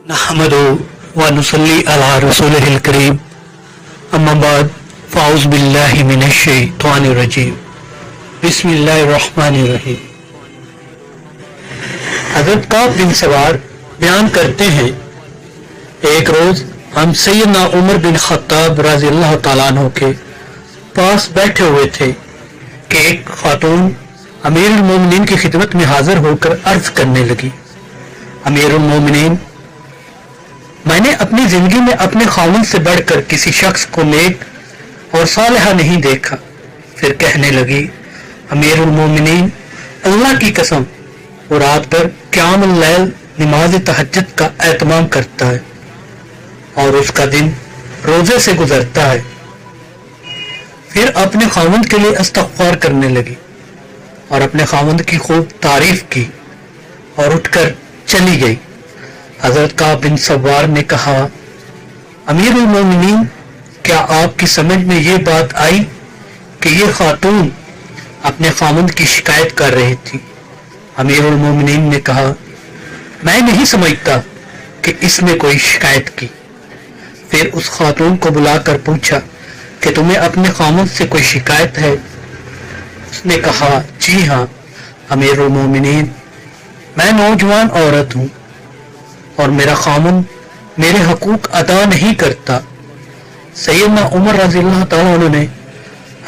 نحمدہ و نصلی علی رسولہ الکریم اما بعد فاعوذ باللہ من الشیطان الرجیم بسم اللہ الرحمن الرحیم۔ حضرت کعب بن سوار بیان کرتے ہیں، ایک روز ہم سیدنا عمر بن خطاب رضی اللہ تعالیٰ عنہ کے پاس بیٹھے ہوئے تھے کہ ایک خاتون امیر المومنین کی خدمت میں حاضر ہو کر عرض کرنے لگی، امیر المومنین، میں نے اپنی زندگی میں اپنے خاوند سے بڑھ کر کسی شخص کو نیک اور صالحہ نہیں دیکھا۔ پھر کہنے لگی، امیر المومنین، اللہ کی قسم، وہ رات بھر قیام اللیل نماز تہجد کا اہتمام کرتا ہے اور اس کا دن روزے سے گزرتا ہے۔ پھر اپنے خاوند کے لیے استغفار کرنے لگی اور اپنے خاوند کی خوب تعریف کی اور اٹھ کر چلی گئی۔ حضرت کعب بن سوار نے کہا، امیر المومنین، کیا آپ کی سمجھ میں یہ بات آئی کہ یہ خاتون اپنے خاوند کی شکایت کر رہی تھی؟ امیر المومنین نے کہا، میں نہیں سمجھتا کہ اس نے کوئی شکایت کی۔ پھر اس خاتون کو بلا کر پوچھا کہ تمہیں اپنے خاوند سے کوئی شکایت ہے؟ اس نے کہا، جی ہاں امیر المومنین، میں نوجوان عورت ہوں اور میرا خاوند میرے حقوق ادا نہیں کرتا۔ سیدنا عمر رضی اللہ تعالیٰ عنہ نے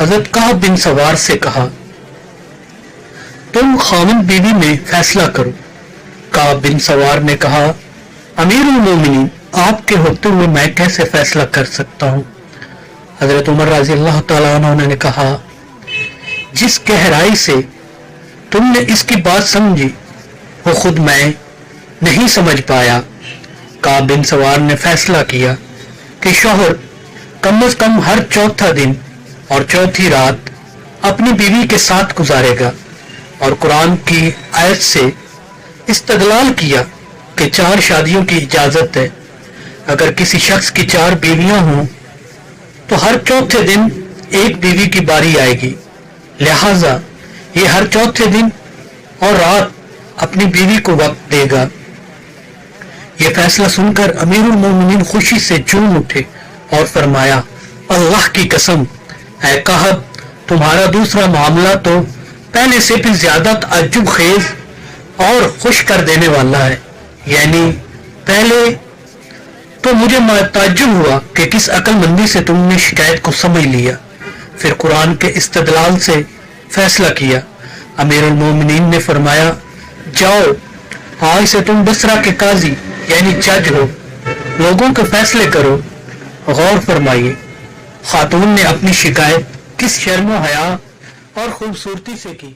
حضرت کعب بن سوار سے کہا، تم خاوند بیوی میں فیصلہ کرو۔ کعب بن سوار نے کہا، امیر المومنین، آپ کے ہوتے ہوئے میں کیسے فیصلہ کر سکتا ہوں؟ حضرت عمر رضی اللہ تعالیٰ عنہ نے کہا، جس گہرائی سے تم نے اس کی بات سمجھی وہ خود میں نہیں سمجھ پایا۔ کعب بن سوار نے فیصلہ کیا کہ شوہر کم از کم ہر چوتھا دن اور چوتھی رات اپنی بیوی کے ساتھ گزارے گا، اور قرآن کی آیت سے استدلال کیا کہ 4 شادیوں کی اجازت ہے۔ اگر کسی شخص کی 4 بیویاں ہوں تو ہر چوتھے دن ایک بیوی کی باری آئے گی، لہذا یہ ہر چوتھے دن اور رات اپنی بیوی کو وقت دے گا۔ یہ فیصلہ سن کر امیر المومنین خوشی سے جھوم اٹھے اور فرمایا، اللہ کی قسم، اے کعب، تمہارا دوسرا معاملہ تو پہلے سے بھی زیادہ تعجب خیز اور خوش کر دینے والا ہے۔ یعنی پہلے تو مجھے تعجب ہوا کہ کس عقل مندی سے تم نے شکایت کو سمجھ لیا، پھر قرآن کے استدلال سے فیصلہ کیا۔ امیر المومنین نے فرمایا، جاؤ، آج سے تم بصرہ کے قاضی یعنی جج ہو، لوگوں کے فیصلے کرو۔ غور فرمائیے، خاتون نے اپنی شکایت کس شرم و حیا اور خوبصورتی سے کی۔